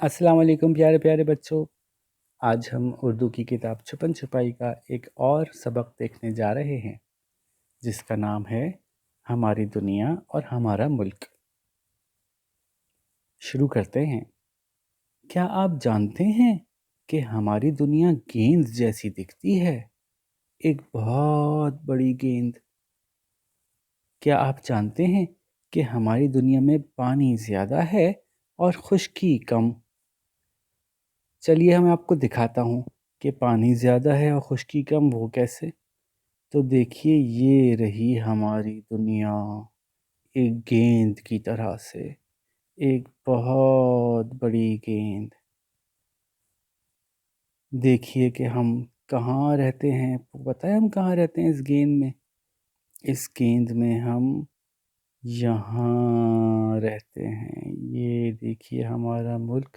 السلام علیکم پیارے پیارے بچوں. آج ہم اردو کی کتاب چھپن چھپائی کا ایک اور سبق دیکھنے جا رہے ہیں جس کا نام ہے ہماری دنیا اور ہمارا ملک. شروع کرتے ہیں. کیا آپ جانتے ہیں کہ ہماری دنیا گیند جیسی دکھتی ہے؟ ایک بہت بڑی گیند. کیا آپ جانتے ہیں کہ ہماری دنیا میں پانی زیادہ ہے اور خشکی کم؟ چلیے میں آپ کو دکھاتا ہوں کہ پانی زیادہ ہے اور خشکی کم. وہ کیسے؟ تو دیکھیے یہ رہی ہماری دنیا ایک گیند کی طرح سے، ایک بہت بڑی گیند. دیکھیے کہ ہم کہاں رہتے ہیں. بتائیں ہم کہاں رہتے ہیں اس گیند میں. اس گیند میں ہم یہاں رہتے ہیں. یہ دیکھیے ہمارا ملک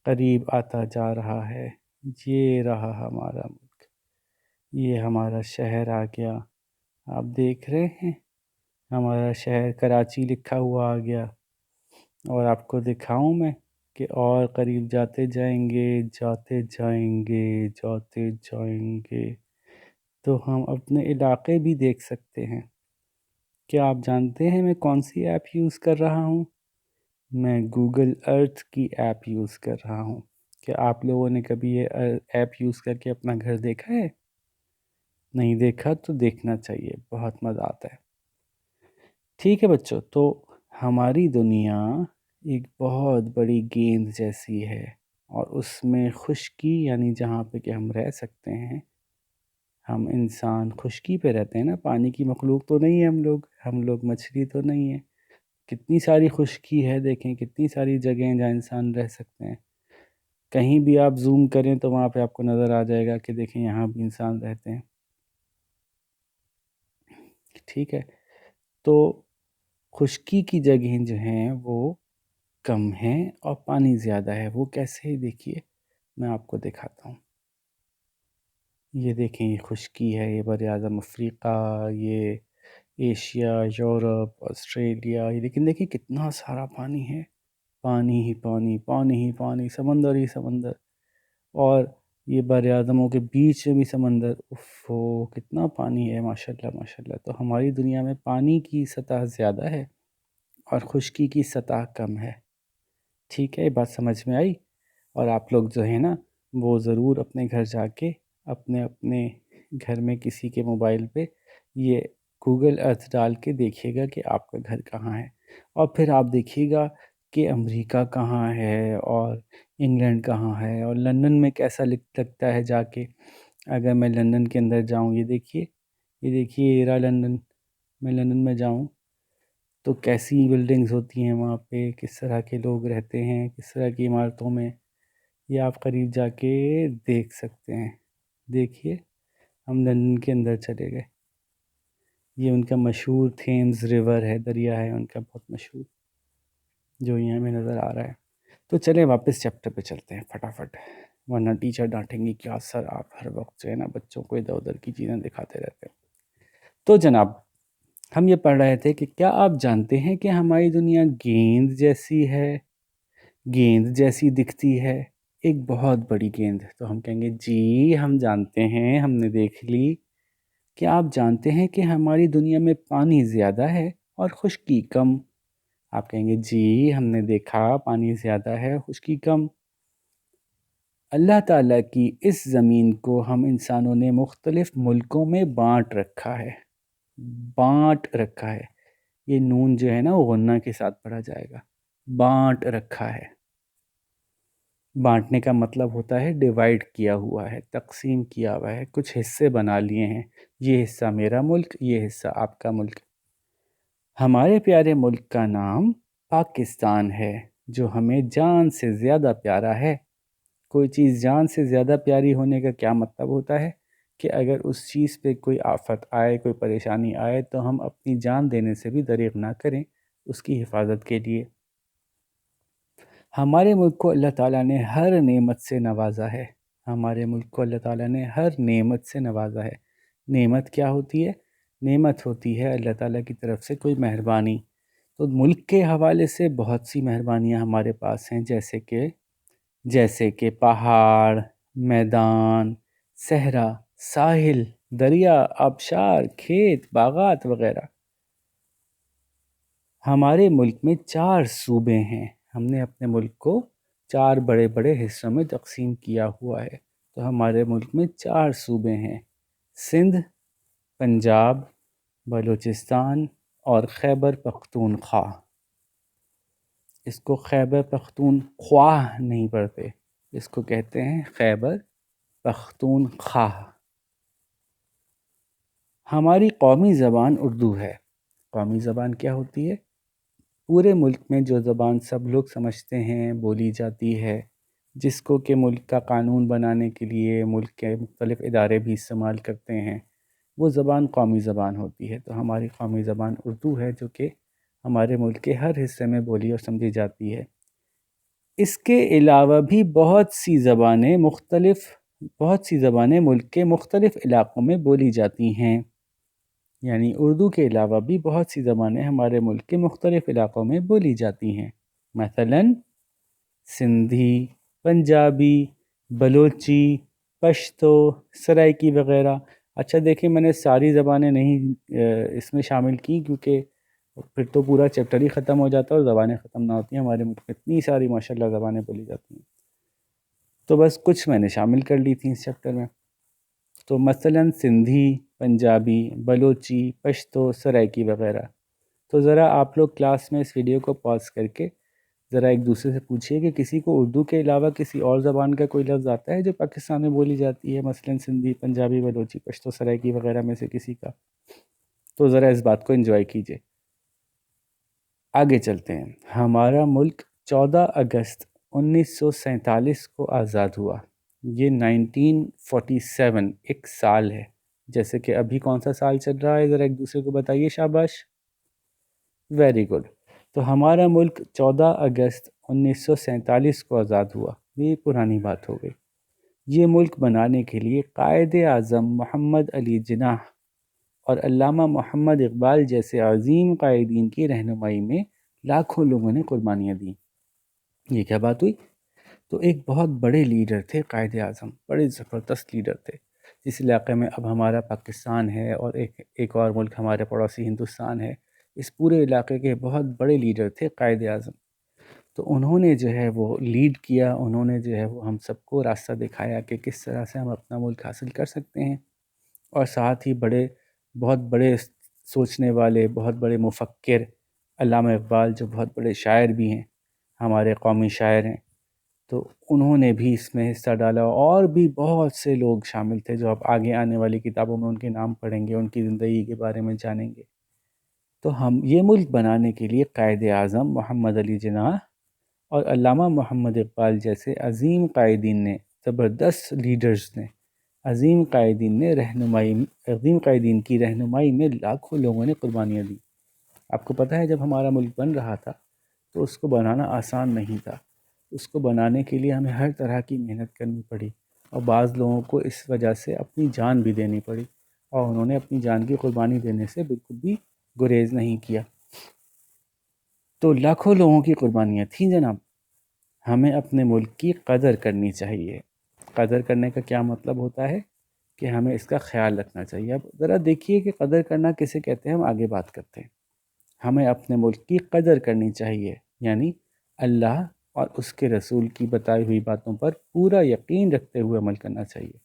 قریب آتا جا رہا ہے. یہ رہا ہمارا ملک. یہ ہمارا شہر آ گیا. آپ دیکھ رہے ہیں ہمارا شہر کراچی لکھا ہوا آ گیا. اور آپ کو دکھاؤں میں کہ اور قریب جاتے جائیں گے جاتے جائیں گے جاتے جائیں گے تو ہم اپنے علاقے بھی دیکھ سکتے ہیں. کیا آپ جانتے ہیں میں کون سی ایپ یوز کر رہا ہوں؟ میں گوگل ارتھ کی ایپ یوز کر رہا ہوں. کیا آپ لوگوں نے کبھی یہ ایپ یوز کر کے اپنا گھر دیکھا ہے؟ نہیں دیکھا تو دیکھنا چاہیے، بہت مزہ آتا ہے. ٹھیک ہے بچوں، تو ہماری دنیا ایک بہت بڑی گیند جیسی ہے اور اس میں خشکی یعنی جہاں پہ کہ ہم رہ سکتے ہیں. ہم انسان خشکی پہ رہتے ہیں نا، پانی کی مخلوق تو نہیں ہے ہم لوگ مچھلی تو نہیں ہیں. کتنی ساری خشکی ہے، دیکھیں کتنی ساری جگہیں جہاں انسان رہ سکتے ہیں. کہیں بھی آپ زوم کریں تو وہاں پہ آپ کو نظر آ جائے گا کہ دیکھیں یہاں بھی انسان رہتے ہیں. ٹھیک ہے، تو خشکی کی جگہیں جو ہیں وہ کم ہیں اور پانی زیادہ ہے. وہ کیسے؟ دیکھیے میں آپ کو دکھاتا ہوں. یہ دیکھیں یہ خشکی ہے، یہ بر اعظم افریقہ، یہ ایشیا، یورپ، آسٹریلیا. یہ لیکن دیکھیں کتنا سارا پانی ہے. پانی ہی پانی، پانی ہی پانی، سمندر ہی سمندر. اور یہ بر اعظموں کے بیچ میں بھی سمندر. کتنا پانی ہے، ماشاءاللہ ماشاءاللہ. تو ہماری دنیا میں پانی کی سطح زیادہ ہے اور خشکی کی سطح کم ہے. ٹھیک ہے، یہ بات سمجھ میں آئی؟ اور آپ لوگ جو ہے نا وہ ضرور اپنے گھر جا کے اپنے گھر میں کسی کے موبائل پہ یہ گوگل ارتھ ڈال کے دیکھیے گا کہ آپ کا گھر کہاں ہے. اور پھر آپ دیکھیے گا کہ امریکہ کہاں ہے اور انگلینڈ کہاں ہے اور لندن میں کیسا لگتا ہے جا کے. اگر میں لندن کے اندر جاؤں، یہ دیکھیے یہ رہا لندن. میں لندن میں جاؤں تو کیسی بلڈنگز ہوتی ہیں وہاں پہ، کس طرح کے لوگ رہتے ہیں، کس طرح کی عمارتوں میں. یہ آپ قریب جا کے دیکھ سکتے ہیں. دیکھیے ہم لندن کے اندر چلے گئے. یہ ان کا مشہور تھیمز ریور ہے، دریا ہے ان کا بہت مشہور، جو یہاں میں نظر آ رہا ہے. تو چلیں واپس چیپٹر پہ چلتے ہیں فٹافٹ، ورنہ ٹیچر ڈانٹیں گی کیا سر آپ ہر وقت جو ہے نا بچوں کو ادھر ادھر کی چیزیں دکھاتے رہتے ہیں. تو جناب ہم یہ پڑھ رہے تھے کہ کیا آپ جانتے ہیں کہ ہماری دنیا گیند جیسی ہے، گیند جیسی دکھتی ہے، ایک بہت بڑی گیند. تو ہم کہیں گے جی ہم جانتے ہیں، ہم نے دیکھ لی. کیا آپ جانتے ہیں کہ ہماری دنیا میں پانی زیادہ ہے اور خشکی کم؟ آپ کہیں گے جی ہم نے دیکھا پانی زیادہ ہے، خشکی کم. اللہ تعالیٰ کی اس زمین کو ہم انسانوں نے مختلف ملکوں میں بانٹ رکھا ہے. بانٹ رکھا ہے، یہ نون جو ہے نا وہ غنہ کے ساتھ پڑھا جائے گا. بانٹ رکھا ہے. بانٹنے کا مطلب ہوتا ہے ڈیوائیڈ کیا ہوا ہے، تقسیم کیا ہوا ہے، کچھ حصے بنا لیے ہیں. یہ حصہ میرا ملک، یہ حصہ آپ کا ملک. ہمارے پیارے ملک کا نام پاکستان ہے جو ہمیں جان سے زیادہ پیارا ہے. کوئی چیز جان سے زیادہ پیاری ہونے کا کیا مطلب ہوتا ہے؟ کہ اگر اس چیز پہ کوئی آفت آئے، کوئی پریشانی آئے تو ہم اپنی جان دینے سے بھی دریغ نہ کریں اس کی حفاظت کے لیے. ہمارے ملک کو اللہ تعالیٰ نے ہر نعمت سے نوازا ہے. ہمارے ملک کو اللہ تعالیٰ نے ہر نعمت سے نوازا ہے. نعمت کیا ہوتی ہے؟ نعمت ہوتی ہے اللہ تعالیٰ کی طرف سے کوئی مہربانی. تو ملک کے حوالے سے بہت سی مہربانیاں ہمارے پاس ہیں، جیسے کہ پہاڑ، میدان، صحرا، ساحل، دریا، آبشار، کھیت، باغات وغیرہ۔ ہمارے ملک میں 4 صوبے ہیں۔ ہم نے اپنے ملک کو 4 بڑے بڑے حصوں میں تقسیم کیا ہوا ہے۔ تو ہمارے ملک میں 4 صوبے ہیں: سندھ، پنجاب، بلوچستان اور خیبر پختونخوا۔ اس کو خیبر پختونخوا نہیں پڑھتے، اس کو کہتے ہیں خیبر پختونخوا۔ ہماری قومی زبان اردو ہے۔ قومی زبان کیا ہوتی ہے؟ پورے ملک میں جو زبان سب لوگ سمجھتے ہیں، بولی جاتی ہے، جس کو کہ ملک کا قانون بنانے کے لیے ملک کے مختلف ادارے بھی استعمال کرتے ہیں، وہ زبان قومی زبان ہوتی ہے۔ تو ہماری قومی زبان اردو ہے، جو کہ ہمارے ملک کے ہر حصے میں بولی اور سمجھی جاتی ہے۔ اس کے علاوہ بھی بہت سی زبانیں ملک کے مختلف علاقوں میں بولی جاتی ہیں۔ یعنی اردو کے علاوہ بھی بہت سی زبانیں ہمارے ملک کے مختلف علاقوں میں بولی جاتی ہیں، مثلاً سندھی، پنجابی، بلوچی، پشتو، سرائکی وغیرہ۔ اچھا دیکھیں، میں نے ساری زبانیں نہیں اس میں شامل کی، کیونکہ پھر تو پورا چیپٹر ہی ختم ہو جاتا ہے اور زبانیں ختم نہ ہوتی ہیں۔ ہمارے ملک میں اتنی ساری ماشاءاللہ زبانیں بولی جاتی ہیں، تو بس کچھ میں نے شامل کر لی تھیں اس چیپٹر میں۔ تو مثلاً سندھی، پنجابی، بلوچی، پشتو، سرائکی وغیرہ۔ تو ذرا آپ لوگ کلاس میں اس ویڈیو کو پاز کر کے ذرا ایک دوسرے سے پوچھیے کہ کسی کو اردو کے علاوہ کسی اور زبان کا کوئی لفظ آتا ہے جو پاکستان میں بولی جاتی ہے، مثلاً سندھی، پنجابی، بلوچی، پشتو، سرائکی وغیرہ میں سے کسی کا؟ تو ذرا اس بات کو انجوائے کیجیے۔ آگے چلتے ہیں۔ ہمارا ملک 14 اگست 1947 کو آزاد ہوا۔ یہ 1947 ایک سال ہے۔ جیسے کہ ابھی کون سا سال چل رہا ہے، ذرا ایک دوسرے کو بتائیے، شاباش، ویری گڈ۔ تو ہمارا ملک 14 اگست 1947 کو آزاد ہوا۔ یہ پرانی بات ہو گئی۔ یہ ملک بنانے کے لیے قائد اعظم محمد علی جناح اور علامہ محمد اقبال جیسے عظیم قائدین کی رہنمائی میں لاکھوں لوگوں نے قربانیاں دیں۔ یہ کیا بات ہوئی؟ تو ایک بہت بڑے لیڈر تھے قائد اعظم، بڑے زبردست لیڈر تھے۔ جس علاقے میں اب ہمارا پاکستان ہے اور ایک اور ملک ہمارے پڑوسی ہندوستان ہے، اس پورے علاقے کے بہت بڑے لیڈر تھے قائد اعظم۔ تو انہوں نے جو ہے وہ لیڈ کیا، انہوں نے جو ہے وہ ہم سب کو راستہ دکھایا کہ کس طرح سے ہم اپنا ملک حاصل کر سکتے ہیں، اور ساتھ ہی بہت بڑے سوچنے والے، بہت بڑے مفکر علامہ اقبال، جو بہت بڑے شاعر بھی ہیں، ہمارے قومی شاعر ہیں، تو انہوں نے بھی اس میں حصہ ڈالا، اور بھی بہت سے لوگ شامل تھے جو آپ آگے آنے والی کتابوں میں ان کے نام پڑھیں گے، ان کی زندگی کے بارے میں جانیں گے۔ تو ہم یہ ملک بنانے کے لیے قائد اعظم محمد علی جناح اور علامہ محمد اقبال جیسے عظیم قائدین نے، زبردست لیڈرز نے، عظیم قائدین کی رہنمائی میں لاکھوں لوگوں نے قربانیاں دیں۔ آپ کو پتہ ہے جب ہمارا ملک بن رہا تھا تو اس کو بنانا آسان نہیں تھا۔ اس کو بنانے کے لیے ہمیں ہر طرح کی محنت کرنی پڑی، اور بعض لوگوں کو اس وجہ سے اپنی جان بھی دینی پڑی، اور انہوں نے اپنی جان کی قربانی دینے سے بالکل بھی گریز نہیں کیا۔ تو لاکھوں لوگوں کی قربانیاں تھیں جناب۔ ہمیں اپنے ملک کی قدر کرنی چاہیے۔ قدر کرنے کا کیا مطلب ہوتا ہے کہ ہمیں اس کا خیال رکھنا چاہیے۔ اب ذرا دیکھیے کہ قدر کرنا کسے کہتے ہیں، ہم آگے بات کرتے ہیں۔ ہمیں اپنے ملک کی قدر کرنی چاہیے، یعنی اللہ اور اس کے رسول کی بتائی ہوئی باتوں پر پورا یقین رکھتے ہوئے عمل کرنا چاہیے۔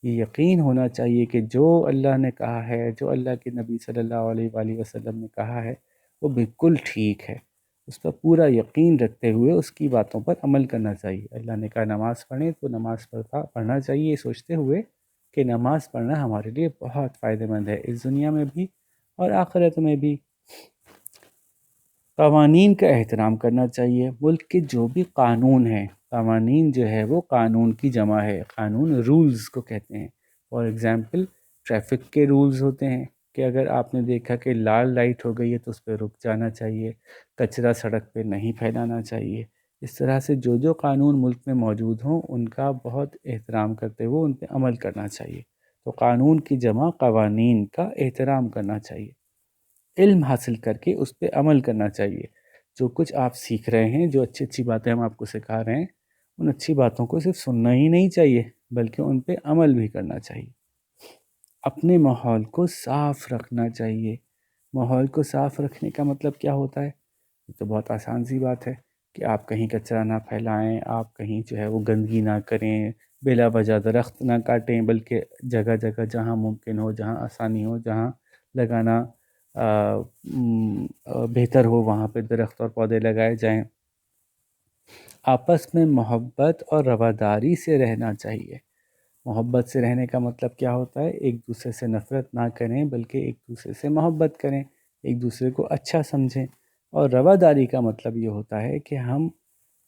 یہ یقین ہونا چاہیے کہ جو اللہ نے کہا ہے، جو اللہ کے نبی صلی اللہ علیہ وآلہ وسلم نے کہا ہے، وہ بالکل ٹھیک ہے۔ اس پر پورا یقین رکھتے ہوئے اس کی باتوں پر عمل کرنا چاہیے۔ اللہ نے کہا نماز پڑھیں تو نماز پڑھنا چاہیے، یہ سوچتے ہوئے کہ نماز پڑھنا ہمارے لیے بہت فائدہ مند ہے، اس دنیا میں بھی اور آخرت میں بھی۔ قوانین کا احترام کرنا چاہیے۔ ملک کے جو بھی قانون ہیں، قوانین جو ہے وہ قانون کی جمع ہے، قانون رولز کو کہتے ہیں۔ فار ایگزامپل ٹریفک کے رولز ہوتے ہیں کہ اگر آپ نے دیکھا کہ لال لائٹ ہو گئی ہے تو اس پہ رک جانا چاہیے، کچرا سڑک پہ نہیں پھیلانا چاہیے۔ اس طرح سے جو قانون ملک میں موجود ہوں ان کا بہت احترام کرتے ہوئے ان پہ عمل کرنا چاہیے۔ تو قانون کی جمع قوانین کا احترام کرنا چاہیے۔ علم حاصل کر کے اس پہ عمل کرنا چاہیے. جو کچھ آپ سیکھ رہے ہیں، جو اچھی اچھی باتیں ہم آپ کو سکھا رہے ہیں، ان اچھی باتوں کو صرف سننا ہی نہیں چاہیے بلکہ ان پہ عمل بھی کرنا چاہیے. اپنے ماحول کو صاف رکھنا چاہیے. ماحول کو صاف رکھنے کا مطلب کیا ہوتا ہے؟ یہ تو بہت آسان سی بات ہے کہ آپ کہیں کچرا نہ پھیلائیں، آپ کہیں جو ہے وہ گندگی نہ کریں، بلا وجہ درخت نہ کاٹیں، بلکہ جگہ جگہ جہاں ممکن ہو، جہاں آسانی ہو، جہاں لگانا بہتر ہو، وہاں پہ درخت اور پودے لگائے جائیں. آپس میں محبت اور رواداری سے رہنا چاہیے. محبت سے رہنے کا مطلب کیا ہوتا ہے؟ ایک دوسرے سے نفرت نہ کریں بلکہ ایک دوسرے سے محبت کریں، ایک دوسرے کو اچھا سمجھیں. اور رواداری کا مطلب یہ ہوتا ہے کہ ہم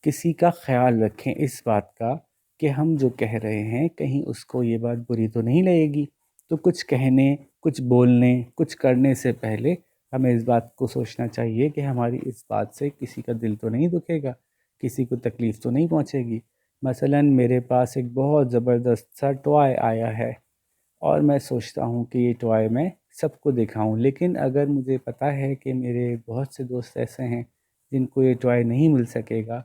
کسی کا خیال رکھیں، اس بات کا کہ ہم جو کہہ رہے ہیں کہیں اس کو یہ بات بری تو نہیں لگے گی. تو کچھ کہنے، کچھ بولنے، کچھ کرنے سے پہلے ہمیں اس بات کو سوچنا چاہیے کہ ہماری اس بات سے کسی کا دل تو نہیں دکھے گا، کسی کو تکلیف تو نہیں پہنچے گی. مثلا میرے پاس ایک بہت زبردست سا ٹوائے آیا ہے اور میں سوچتا ہوں کہ یہ ٹوائے میں سب کو دکھاؤں، لیکن اگر مجھے پتہ ہے کہ میرے بہت سے دوست ایسے ہیں جن کو یہ ٹوائے نہیں مل سکے گا،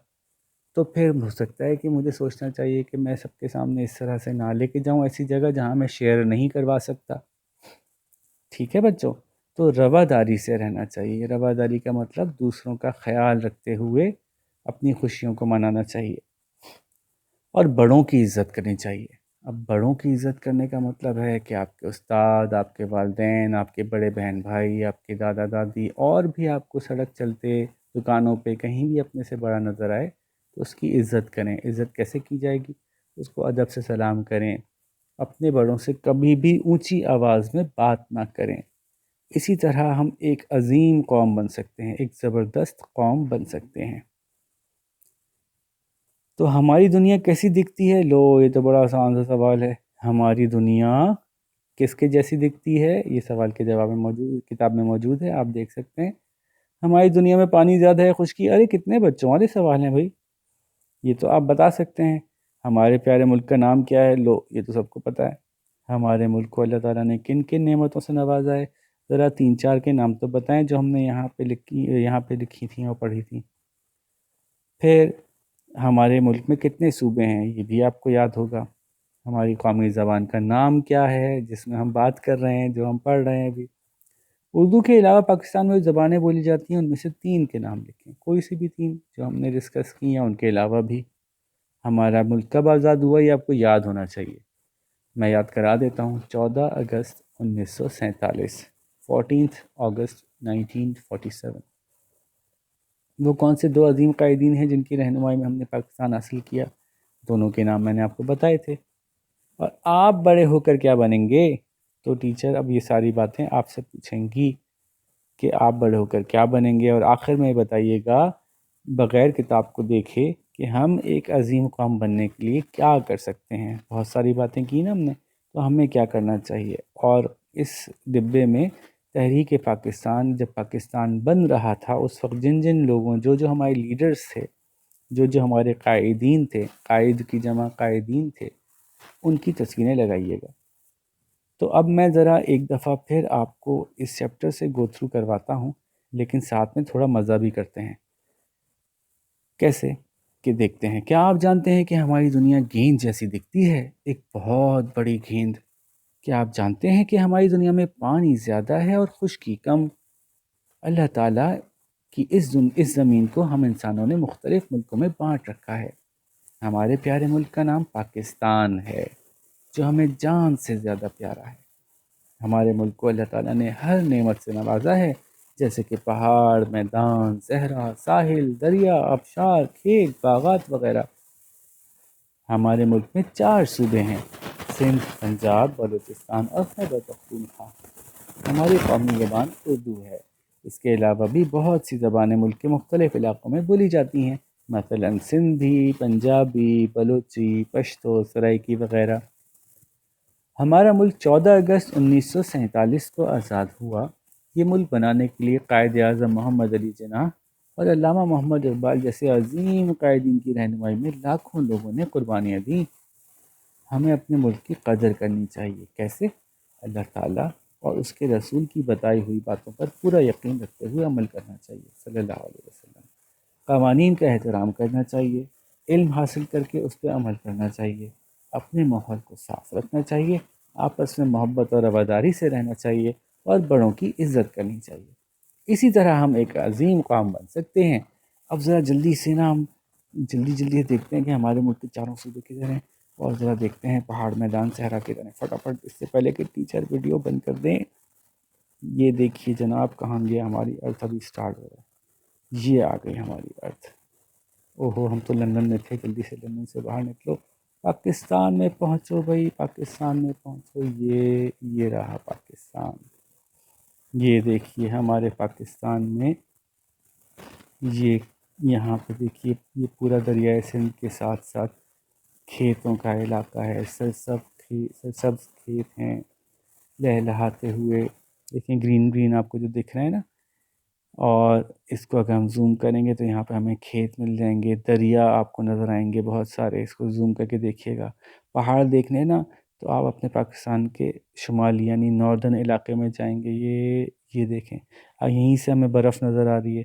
تو پھر ہو سکتا ہے کہ مجھے سوچنا چاہیے کہ میں سب کے سامنے اس طرح سے نہ لے کے جاؤں ایسی جگہ جہاں میں شیئر نہیں کروا سکتا. ٹھیک ہے بچوں؟ تو رواداری سے رہنا چاہیے. رواداری کا مطلب دوسروں کا خیال رکھتے ہوئے اپنی خوشیوں کو منانا چاہیے. اور بڑوں کی عزت کرنی چاہیے. اب بڑوں کی عزت کرنے کا مطلب ہے کہ آپ کے استاد، آپ کے والدین، آپ کے بڑے بہن بھائی، آپ کے دادا دادی، اور بھی آپ کو سڑک چلتے، دکانوں پہ کہیں بھی اپنے سے بڑا نظر آئے تو اس کی عزت کریں. عزت کیسے کی جائے گی؟ اس کو ادب سے سلام کریں. اپنے بڑوں سے کبھی بھی اونچی آواز میں بات نہ کریں. اسی طرح ہم ایک عظیم قوم بن سکتے ہیں، ایک زبردست قوم بن سکتے ہیں. تو ہماری دنیا کیسی دکھتی ہے؟ لو، یہ تو بڑا آسان سا سوال ہے. ہماری دنیا کس کے جیسی دکھتی ہے؟ یہ سوال کے جواب میں موجود، کتاب میں موجود ہے، آپ دیکھ سکتے ہیں. ہماری دنیا میں پانی زیادہ ہے، خشکی. ارے کتنے بچوں والے سوال ہیں بھائی، یہ تو آپ بتا سکتے ہیں. ہمارے پیارے ملک کا نام کیا ہے؟ لو، یہ تو سب کو پتہ ہے. ہمارے ملک کو اللہ تعالیٰ نے کن کن نعمتوں سے نوازا ہے؟ ذرا 3-4 کے نام تو بتائیں جو ہم نے یہاں پہ لکھی تھیں اور پڑھی تھیں. پھر ہمارے ملک میں کتنے صوبے ہیں؟ یہ بھی آپ کو یاد ہوگا. ہماری قومی زبان کا نام کیا ہے جس میں ہم بات کر رہے ہیں، جو ہم پڑھ رہے ہیں ابھی؟ اردو کے علاوہ پاکستان میں جو زبانیں بولی جاتی ہیں ان میں سے 3 کے نام لکھیں، کوئی سی بھی 3 جو ہم نے ڈسکس کی ہیں. ان کے علاوہ بھی ہمارا ملک کب آزاد ہوا یہ آپ کو یاد ہونا چاہیے. میں یاد کرا دیتا ہوں: 14 اگست 1947، 14 اگست 1947. وہ کون سے 2 عظیم قائدین ہیں جن کی رہنمائی میں ہم نے پاکستان حاصل کیا؟ دونوں کے نام میں نے آپ کو بتائے تھے. اور آپ بڑے ہو کر کیا بنیں گے؟ تو ٹیچر اب یہ ساری باتیں آپ سے پوچھیں گی کہ آپ بڑے ہو کر کیا بنیں گے، اور آخر میں بتائیے گا بغیر کتاب کو دیکھے کہ ہم ایک عظیم قوم بننے کے لیے کیا کر سکتے ہیں. بہت ساری باتیں کی نا ہم نے، تو ہمیں کیا کرنا چاہیے. اور اس ڈبے میں تحریک پاکستان جب پاکستان بن رہا تھا اس وقت جن جن لوگوں، جو ہمارے لیڈرز تھے، جو ہمارے قائدین تھے، قائد کی جمع قائدین تھے، ان کی تصویریں لگائیے گا. تو اب میں ذرا ایک دفعہ پھر آپ کو اس چیپٹر سے گو تھرو کرواتا ہوں، لیکن ساتھ میں تھوڑا مزہ بھی کرتے ہیں. کیسے کہ دیکھتے ہیں. کیا آپ جانتے ہیں کہ ہماری دنیا گیند جیسی دکھتی ہے؟ ایک بہت بڑی گیند. کیا آپ جانتے ہیں کہ ہماری دنیا میں پانی زیادہ ہے اور خشکی کم؟ اللہ تعالیٰ کی اس زمین کو ہم انسانوں نے مختلف ملکوں میں بانٹ رکھا ہے. ہمارے پیارے ملک کا نام پاکستان ہے جو ہمیں جان سے زیادہ پیارا ہے. ہمارے ملک کو اللہ تعالیٰ نے ہر نعمت سے نوازا ہے، جیسے کہ پہاڑ، میدان، صحرا، ساحل، دریا، آبشار، کھیت، باغات وغیرہ. ہمارے ملک میں 4 صوبے ہیں: سندھ، پنجاب، بلوچستان اور خیبر پختونخوا. ہماری قومی زبان اردو ہے. اس کے علاوہ بھی بہت سی زبانیں ملک کے مختلف علاقوں میں بولی جاتی ہیں، مثلا سندھی، پنجابی، بلوچی، پشتو، سرائکی وغیرہ. ہمارا ملک 14 اگست 1947 کو آزاد ہوا. یہ ملک بنانے کے لیے قائد اعظم محمد علی جناح اور علامہ محمد اقبال جیسے عظیم قائدین کی رہنمائی میں لاکھوں لوگوں نے قربانیاں دیں. ہمیں اپنے ملک کی قدر کرنی چاہیے. کیسے؟ اللہ تعالیٰ اور اس کے رسول کی بتائی ہوئی باتوں پر پورا یقین رکھتے ہوئے عمل کرنا چاہیے صلی اللہ علیہ وسلم۔ قوانین کا احترام کرنا چاہیے، علم حاصل کر کے اس پہ عمل کرنا چاہیے، اپنے ماحول کو صاف رکھنا چاہیے، آپس میں محبت اور رواداری سے رہنا چاہیے، اور بڑوں کی عزت کرنی چاہیے۔ اسی طرح ہم ایک عظیم قوم بن سکتے ہیں۔ اب ذرا جلدی سے نا ہم جلدی دیکھتے ہیں کہ ہمارے ملک کے چاروں صوبے کدھر ہیں، اور ذرا دیکھتے ہیں پہاڑ، میدان، صحرا کدھر ہیں۔ فٹافٹ اس سے پہلے کہ ٹیچر ویڈیو بند کر دیں، یہ دیکھیے جناب کہاں گیا ہماری ارتھ، ابھی سٹارٹ ہو رہا ہے۔ یہ آ گئی ہماری ارتھ۔ اوہو ہم تو لندن میں تھے، جلدی سے لندن سے باہر نکلو، پاکستان میں پہنچو بھائی، پاکستان میں پہنچو۔ یہ رہا پاکستان۔ یہ دیکھیے ہمارے پاکستان میں، یہ یہاں پہ دیکھیے یہ پورا دریائے سندھ کے ساتھ ساتھ کھیتوں کا علاقہ ہے، سرسبز کھیت ہیں لہلہاتے ہوئے، دیکھیں گرین گرین آپ کو جو دکھ رہے ہیں نا۔ اور اس کو اگر ہم زوم کریں گے تو یہاں پہ ہمیں کھیت مل جائیں گے، دریا آپ کو نظر آئیں گے بہت سارے، اس کو زوم کر کے دیکھیے گا۔ پہاڑ دیکھنے نا تو آپ اپنے پاکستان کے شمالی یعنی ناردرن علاقے میں جائیں گے، یہ دیکھیں، اور یہیں سے ہمیں برف نظر آ رہی ہے،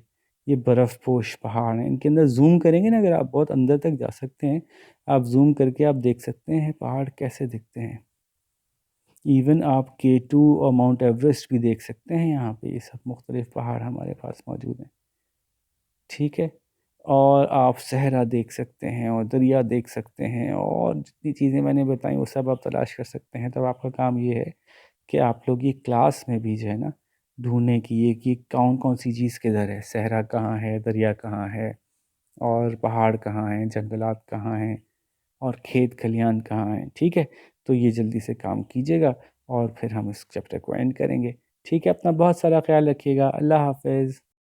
یہ برف پوش پہاڑ ہیں۔ ان کے اندر زوم کریں گے نا، اگر آپ بہت اندر تک جا سکتے ہیں، آپ زوم کر کے آپ دیکھ سکتے ہیں پہاڑ کیسے دکھتے ہیں۔ ایون آپ K2 اور ماؤنٹ ایوریسٹ بھی دیکھ سکتے ہیں یہاں پہ، یہ سب مختلف پہاڑ ہمارے پاس موجود ہیں، ٹھیک ہے۔ اور آپ صحرا دیکھ سکتے ہیں، اور دریا دیکھ سکتے ہیں، اور جتنی چیزیں میں نے بتائیں وہ سب آپ تلاش کر سکتے ہیں۔ تب آپ کا کام یہ ہے کہ آپ لوگ یہ کلاس میں بھی جو ہے نا ڈھونڈنے کی یہ کہ کون سی چیز کدھر ہے، صحرا کہاں ہے، دریا کہاں ہے، اور پہاڑ کہاں ہیں، جنگلات کہاں ہیں، اور کھیت کھلیان کہاں ہیں، ٹھیک ہے۔ تو یہ جلدی سے کام کیجیے گا، اور پھر ہم اس چیپٹر کو اینڈ کریں گے، ٹھیک ہے۔ اپنا بہت سارا خیال رکھیے گا، اللہ حافظ۔